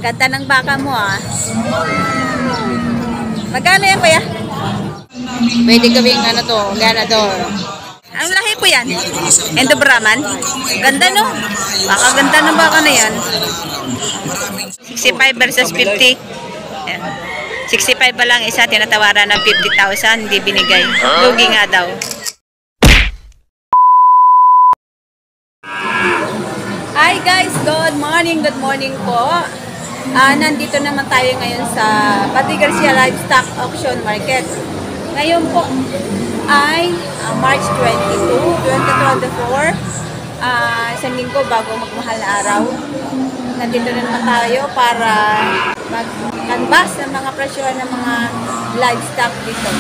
Ganda ng baka mo ah. Magkano yan kuya? Pwede gawing ano to, ganador. Ang lahi po yan? Endo Brahman? Ganda no? Baka ganda ng baka na yan. 65 versus 50. Ayan. 65 pa lang isa, tinatawaran ng 50,000, hindi binigay. Lugi nga daw. Hi guys, good morning po. Nandito naman tayo ngayon sa Patty Garcia Livestock Auction Market. Ngayon po ay March 22, 2024. Isang linggo bago magmahal na araw. Nandito na naman tayo para mag-canvas ng mga presyohan ng mga livestock dito.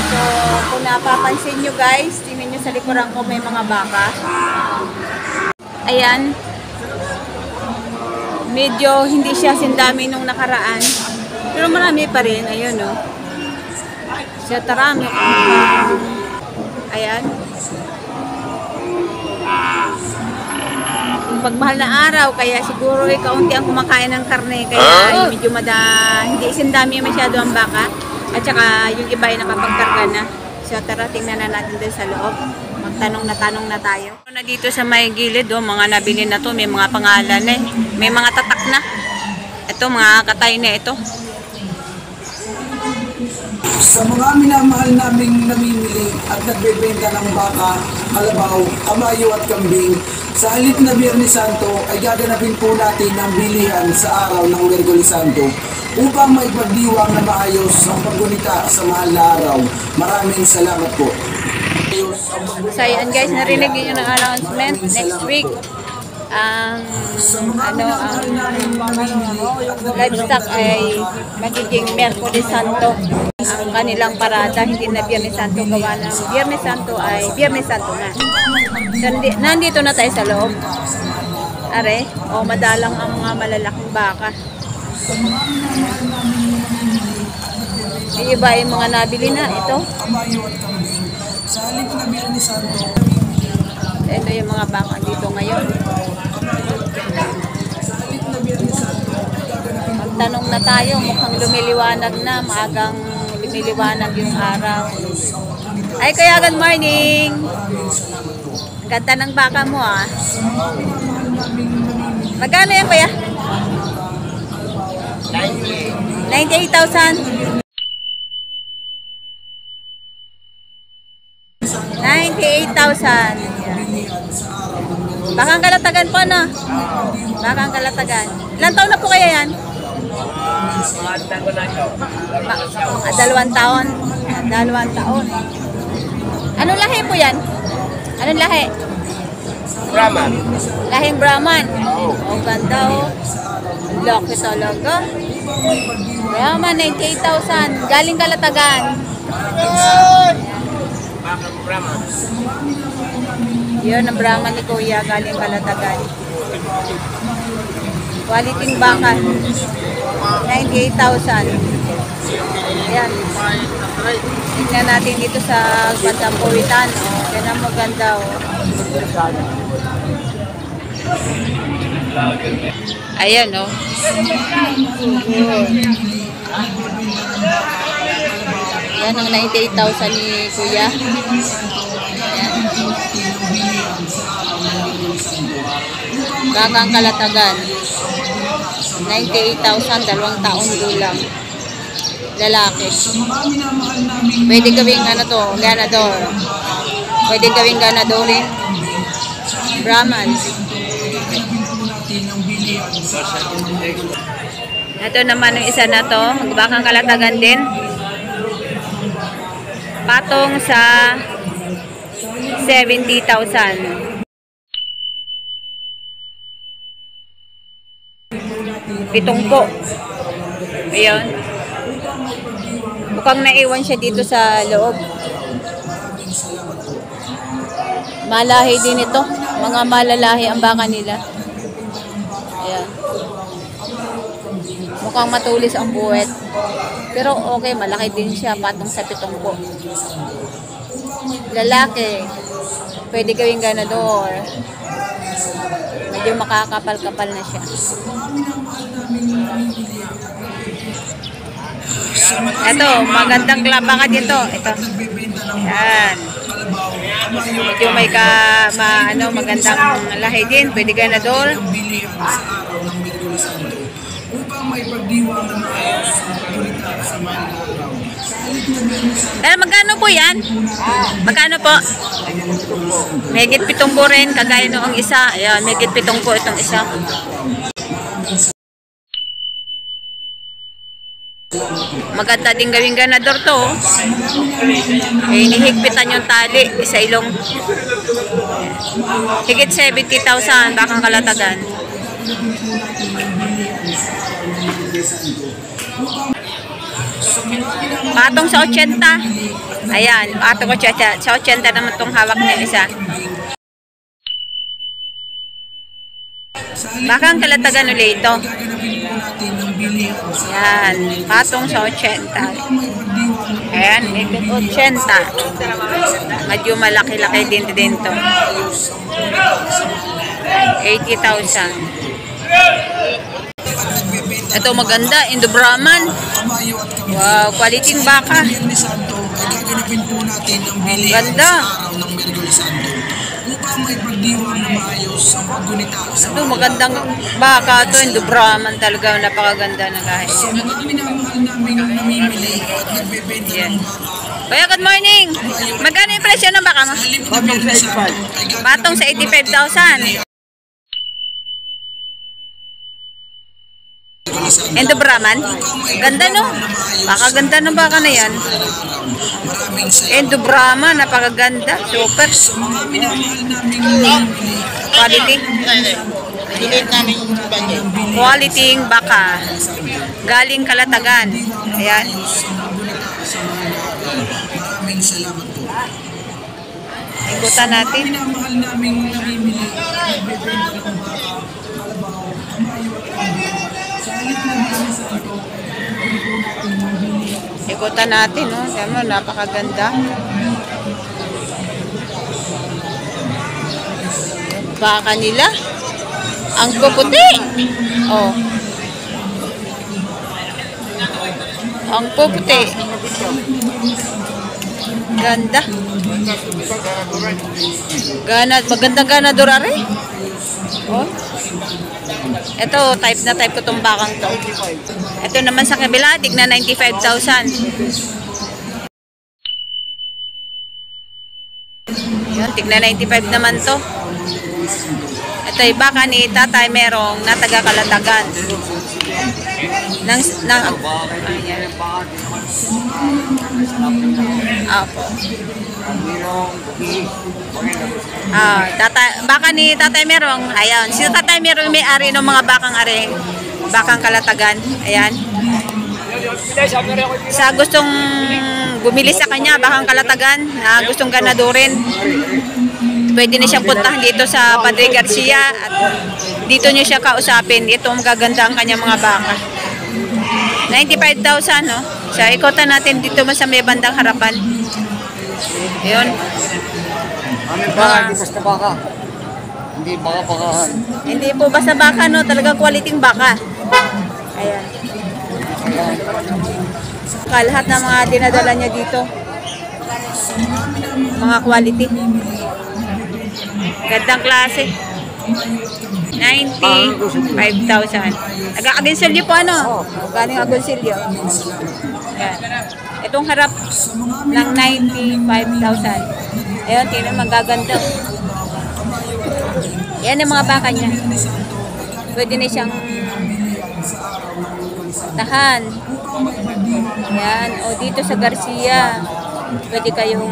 So, kung napapansin nyo guys, tingnan nyo sa likuran ko may mga baka. Ayan. Medyo hindi siya sindami nung nakaraan. Pero marami pa rin. Ayun o. Siya tarami. Ayan. Pagmahal na araw, kaya siguro kaunti ang kumakain ng karne. Kaya medyo hindi sindami masyado ang baka. At saka yung iba ay nakapagkarga na. So tara, tingnan na natin din sa loob. Magtanong na tayo. Na dito sa may gilid, mga nabili na to, may mga pangalan eh. May mga tatak na. Ito, mga katay na ito. Sa mga minamahal naming namimili at nagbebenta ng baka, kalabaw, kabayo at kambing, sa halip na Biyernes Santo ay gaganapin po natin ang bilihan sa araw ng Miyerkules Santo upang maipagdiwang na maayos ang paggunita sa mahal na araw. Maraming salamat po. So ayan guys, narinig niyo ng announcement next week ang livestock ay magiging Miyerkules Santo ang kanilang parada, hindi na Biyernes Santo. Gawa ng Biyernes Santo ay Biyernes Santo na. So, nandito na tayo sa loob. Are, madalang ang mga malalaking baka. May iba yung mga nabili na. Ito. Ito yung mga baka dito ngayon. Magtanong na tayo. Mukhang lumiliwanag na. Maagang lumiliwanag yung araw. Ay kaya good morning. Ganda ng baka mo ah. Magkano yan kuya? 98,000. 98,000. Bakang Kalatagan po na. Bakang Kalatagan. Ilang taon na po kaya yan? 2 taon. 2 taon. Anong lahi po yan? Anong lahi? Brahman. Lahing Brahman. Ganda oh. Laki talaga. Brahman, 98,000. Galing Kalatagan. Yun ang Brahman ni Kuya, galing Kalatagan. Quality baka. 98,000. Ayan. Tignan natin dito sa Batampuitan. Yan ang maganda. Ayan o. Yan ang 98,000 ni Kuya. Ayan. Bakang Kalatagan. 98,000, 2 taon gulang. Lalaki. Pwede gawing ganador. Pwede gawing ganador eh. Brahman. Ito naman yung isa na to. Bakang Kalatagan din. Patong sa 70,000. 7 po. Ayun. Mukhang naiwan siya dito sa loob. Malahi din ito. Mga malalahi ang baka nila. Ayan. Mukhang matulis ang buwet. Pero okay, malaki din siya. Patong sa 7 po. Lalaki. Pwede gawing ganador. Medyo makakapal-kapal na siya. Ito, magandang baka dito. Ito. Yan. Medyo may magandang lahi din. Pwede ganador. Upang may pagdiwang ng maayos sa pagkulita sa mahal na araw. Eh, magkano po yan? Magkano po? Megit 7 po rin, kagaya noong isa. Ayan, megit 7 po itong isa. Maganda din gawing ganador to. Eh, hinihigpitan yung tali sa ilong. Higit 70,000 bakang kalatagan. Patong sa 80. Ayan, patong ko sa 80 naman itong hawak niya isa. Bakang kalatagan ulit ito. Ayan, patong sa 80. Ayan, 80. Medyo malaki-laki din to. 80,000. Ito maganda, Indo Brahman. Wow, quality baka. Ang ganda. Ito magandang baka ito, Indo Brahman talaga, napakaganda ng lahi. Yan. Kuya, good morning. Magkano yung presyo ng baka mo? Patong sa 85,000. Indo Brahman? Ganda no? Napakaganda ng baka na yan. Indo Brahman, napakaganda. Super. Quality. Quality ng baka. Galing Kalatagan. Ayan. Ikutan natin. Ikutan natin, no? Tama, napakaganda. Baka nila. Ang puputi. Oh. Ang puputi. Ganda. Magandang ganador are. Oh. Ito, type na type ko itong bakang to. Ito naman sa kabila, tigna 95,000. Yun, tigna 95 naman to. Ito yung baka ni Tatay Merong na taga Kalatagan. Ayan. Apo. Baka ni Tatay Merong, ayan. Si Tatay Merong may-ari ng mga bakang are, bakang Kalatagan. Ayan. Sa gustong bumili sa kanya, bakang Kalatagan, na gustong ganadurin, pwede na siyang puntahan dito sa Padre Garcia at dito niyo siya kausapin. Ito magaganda ang kanyang mga baka. 95,000, no? So, ikutan natin dito sa may bandang harapan. Ayun. Aming baka, hindi basta baka. Hindi baka-bakahan. Hindi po basta baka, no? Talaga quality baka. Ayan. Lahat ng mga dinadala niya dito. Mga quality. Gandang klase. 95,000. Taga-Agoncillo po, ano? Galing Agoncillo. Ayan. Itong harap ng 95,000. Ayun, tingnan, magaganda. Yan ang mga baka niya. Pwede na siyang tahan. Yan. O dito sa Garcia, pwede kayong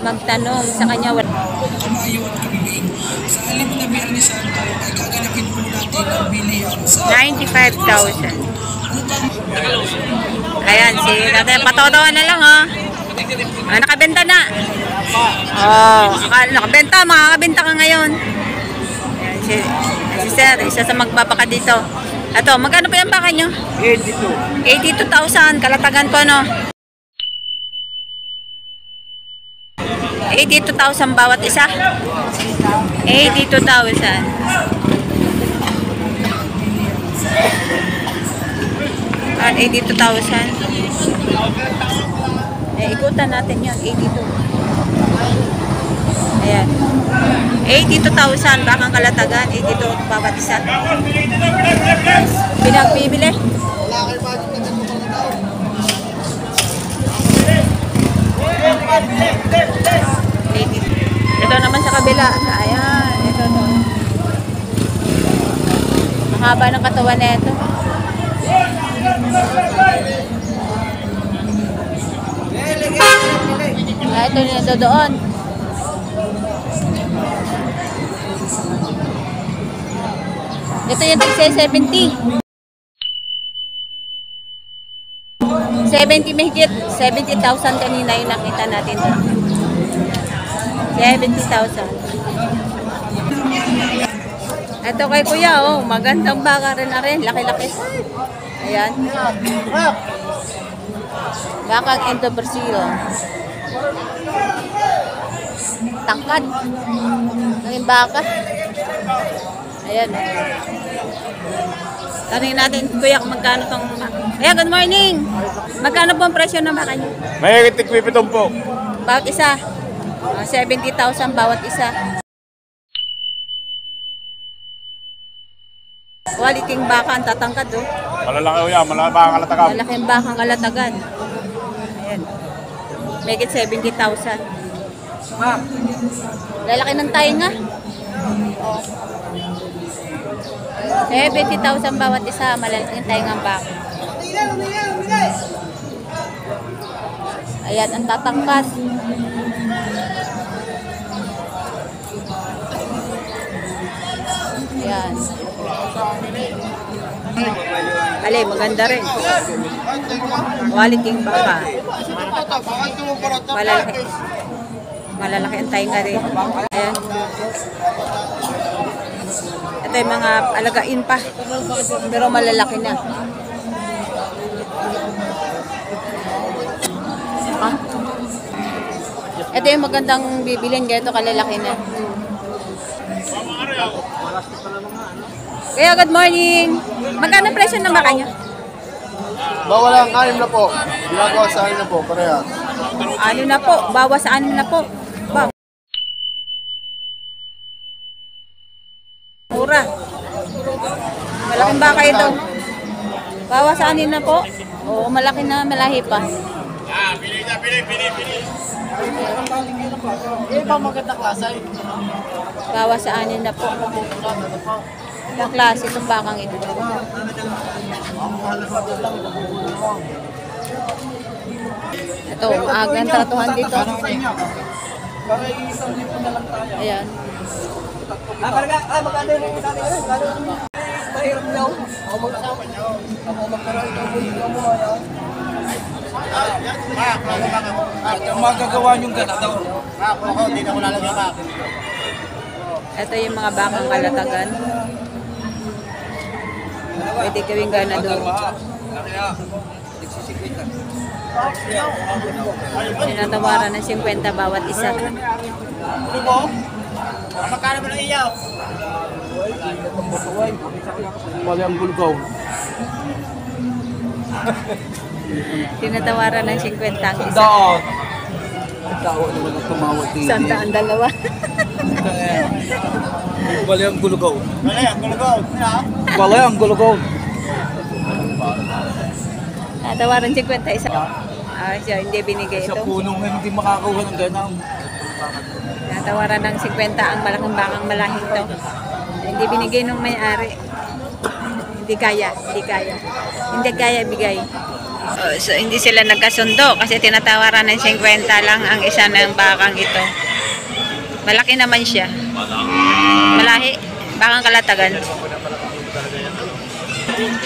magtanong sa kanya. 95,000. Ayan, si Tatay, patotoan na lang, oh. Nakabenta na. Oh, nakabenta, makakabenta ka ngayon. Ayan, si Sir, isa sa magbabaka dito. Ito, magkano pa yung baka nyo? 82,000, Kalatagan po, no? 82,000 bawat isa. 82,000. At 82,000. Ikutan natin yun. 82. Ayan. 82,000 bakang kalatagan. 82 bawat isa. Pinagbibili. Ito naman sa kabila. Ayan. Ito to. Mahaba ng katawan na ito. Ito nito doon. Ito yung tagsa 70. 70 mahigit. 70,000 kanina yung nakita natin doon. 70,000. Ito kay kuya, oh, magandang baka rin na rin. Laki-laki. Ayan. Bakang Indo Brazil. Tangkad. Ang baka. Ayan. Tanungin natin, kuya, kung magkano tong baka. Ayan, good morning. Magkano po ang presyo ng baka niyo? May tigpipitong po. Bawat isa. 70,000 bawat isa. Quality ng baka ang tatangkad, oh. Malalaki ko yan, malalaki ang kalatagan. Malaking bakang kalatagan. Ayan. Make it 70,000. Lalaki ng tainga. Oh. 70,000 bawat isa. Malalaki ng tainga ang baka. Ayan, ang tatangkas. Ayan. Alay, maganda rin. Quality ng baka. Malalaki. Malalaki ang tainga rin. Ayan. Ito yung mga alagain pa. Pero malalaki na. Ah. Ito yung magandang bibilin. Ganito kalalaki na. Kaya good morning. Magkano presyo ng baka nyo? Bawal ang 6 na po. Ginagawa sa 6 na po, parehas. Ano na po? Bawas sa 6 na po. Ba? Mura. Malaking baka ito. Bawas sa 6 na po. Oo, malaki na, malahi pa. Eh, pa maganda klase. Bawas sa 6 na po. Ang klase itong bakang ito. Ito, maagang tratuhan dito. Ayan. Ang magagawa niyong ganito. Ito yung mga bakang kalatagan. Pwede gawing ganador. Sinatawaran ng 50 bawat isa. Magkano ba ng iyaw? Wala ang gulgaw. Tinatawaran ng 50 ang isa. Daan. Tao naman ang tumawag din. Sandaan dalawa. Wala ang gulgaw. Wala, gulagaw. Wala ang gulgaw. Tinatawaran 50 isa. Ah, siya, hindi binigay Sa ito. punong hindi makakakuha ng ganang. Tinatawaran ng 50 ang malaking bakang malahing to. Hindi binigay nung may-ari. Hindi kaya, hindi kaya. Hindi kaya bigay. Oh, so hindi sila nagkasundo kasi tinatawaran ng 50 lang ang isa ng bakang ito. Malaki naman siya. Malahi, bakang kalatagan.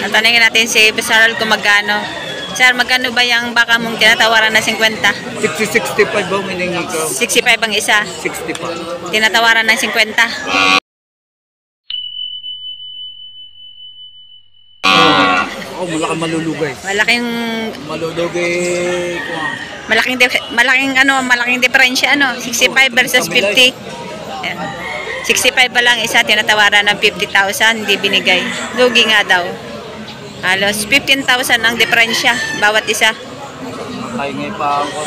Natanungin natin si Besaral kung magkano. Sir, magkano ba yung baka mong tinatawaran na 50? 60-65 ba miningi ko? 65 ang isa. 65. Tinatawaran ng 50. Oh, malaking malulugay. Malaking Malulugay. malaking diferensya, 65 versus 50. Ayan. 65 pa lang isa, tinatawaran ng 50,000, hindi binigay. Lugi nga daw. Halos 15,000 ang diferensya, bawat isa. Ay, ngayon pa ako.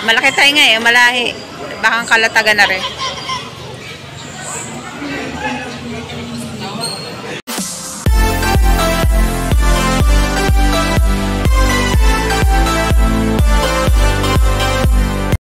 Malaki tayo nga malahi. Bakang kalatagan na rin.